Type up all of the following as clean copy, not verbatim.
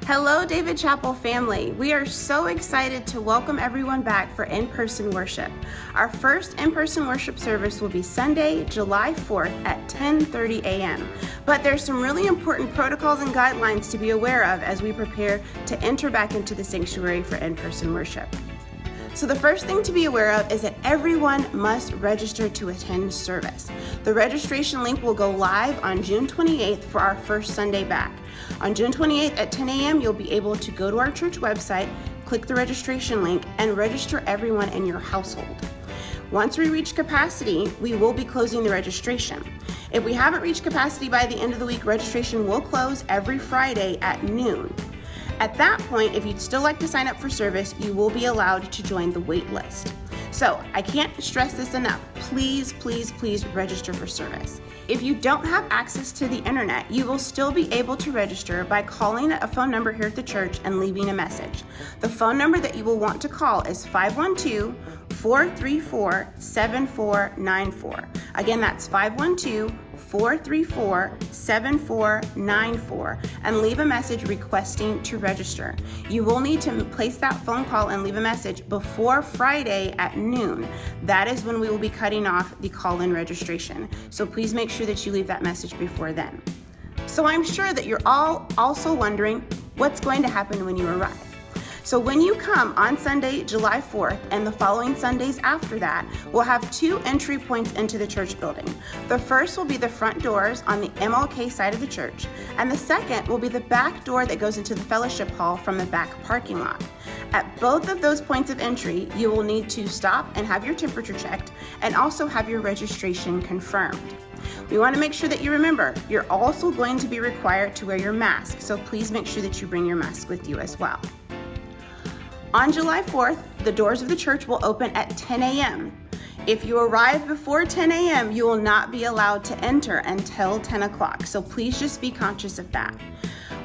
Hello, David Chapel family. We are so excited to welcome everyone back for in-person worship. Our first in-person worship service will be Sunday, July 4th at 10:30 a.m. But there's some really important protocols and guidelines to be aware of as we prepare to enter back into the sanctuary for in-person worship. So the first thing to be aware of is that everyone must register to attend service. The registration link will go live on June 28th for our first Sunday back. On June 28th at 10 a.m., you'll be able to go to our church website, click the registration link, and register everyone in your household. Once we reach capacity, we will be closing the registration. If we haven't reached capacity by the end of the week, registration will close every Friday at noon. At that point, if you'd still like to sign up for service, you will be allowed to join the wait list. So I can't stress this enough. Please, please, please register for service. If you don't have access to the internet, you will still be able to register by calling a phone number here at the church and leaving a message. The phone number that you will want to call is 512-434-7494. Again, that's 512-434-7494, and leave a message requesting to register. You will need to place that phone call and leave a message before Friday at noon. That is when we will be cutting off the call-in registration. So please make sure that you leave that message before then. So I'm sure that you're all also wondering what's going to happen when you arrive. So when you come on Sunday, July 4th, and the following Sundays after that, we'll have two entry points into the church building. The first will be the front doors on the MLK side of the church, and the second will be the back door that goes into the fellowship hall from the back parking lot. At both of those points of entry, you will need to stop and have your temperature checked and also have your registration confirmed. We want to make sure that you remember, you're also going to be required to wear your mask, so please make sure that you bring your mask with you as well. On July 4th, the doors of the church will open at 10 a.m. If you arrive before 10 a.m., you will not be allowed to enter until 10 o'clock, so please just be conscious of that.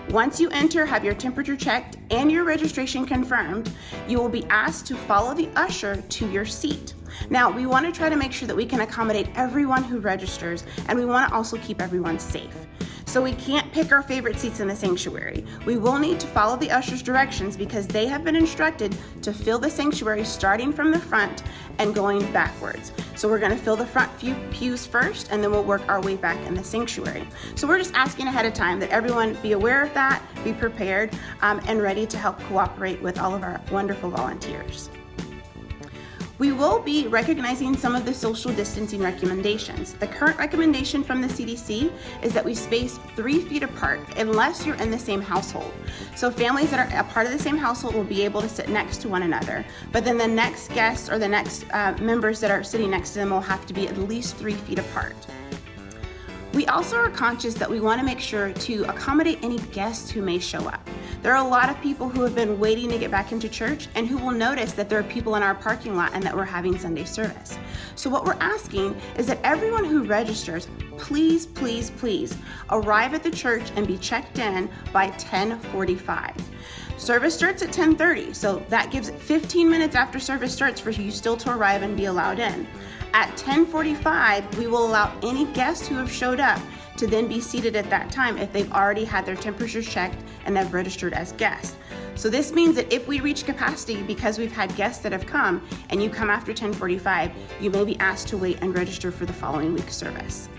Once you enter, have your temperature checked and your registration confirmed, you will be asked to follow the usher to your seat. Now, we want to try to make sure that we can accommodate everyone who registers, and we want to also keep everyone safe. So we can't pick our favorite seats in the sanctuary. We will need to follow the usher's directions because they have been instructed to fill the sanctuary starting from the front and going backwards. So we're going to fill the front few pews first, and then we'll work our way back in the sanctuary. So we're just asking ahead of time that everyone be aware of that, be prepared, and ready to help cooperate with all of our wonderful volunteers. We will be recognizing some of the social distancing recommendations. The current recommendation from the CDC is that we space 3 feet apart unless you're in the same household. So families that are a part of the same household will be able to sit next to one another, but then the next guests or the next members that are sitting next to them will have to be at least 3 feet apart. We also are conscious that we want to make sure to accommodate any guests who may show up. There are a lot of people who have been waiting to get back into church and who will notice that there are people in our parking lot and that we're having Sunday service. So what we're asking is that everyone who registers, please, please, please arrive at the church and be checked in by 10:45. Service starts at 10:30, so that gives 15 minutes after service starts for you still to arrive and be allowed in. At 10:45, we will allow any guests who have showed up to then be seated at that time if they've already had their temperatures checked and have registered as guests. So this means that if we reach capacity because we've had guests that have come and you come after 10:45, you may be asked to wait and register for the following week's service.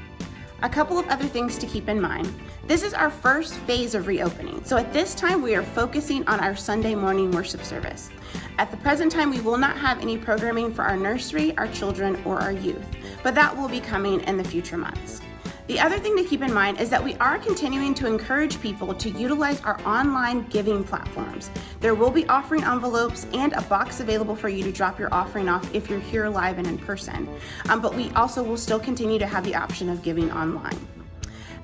A couple of other things to keep in mind. This is our first phase of reopening. So at this time, we are focusing on our Sunday morning worship service. At the present time, we will not have any programming for our nursery, our children, or our youth, but that will be coming in the future months. The other thing to keep in mind is that we are continuing to encourage people to utilize our online giving platforms. There will be offering envelopes and a box available for you to drop your offering off if you're here live and in person. But we also will still continue to have the option of giving online.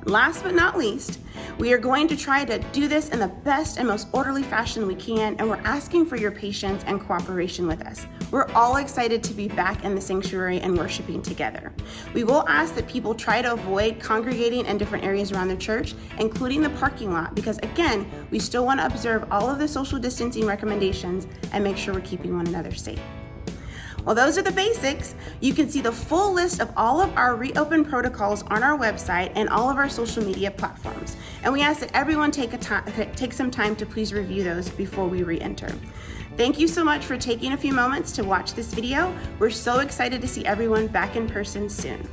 Last but not least, we are going to try to do this in the best and most orderly fashion we can, and we're asking for your patience and cooperation with us. We're all excited to be back in the sanctuary and worshiping together. We will ask that people try to avoid congregating in different areas around the church, including the parking lot, because again, we still want to observe all of the social distancing recommendations and make sure we're keeping one another safe. Well, those are the basics. You can see the full list of all of our reopen protocols on our website and all of our social media platforms. And we ask that everyone take some time to please review those before we re-enter. Thank you so much for taking a few moments to watch this video. We're so excited to see everyone back in person soon.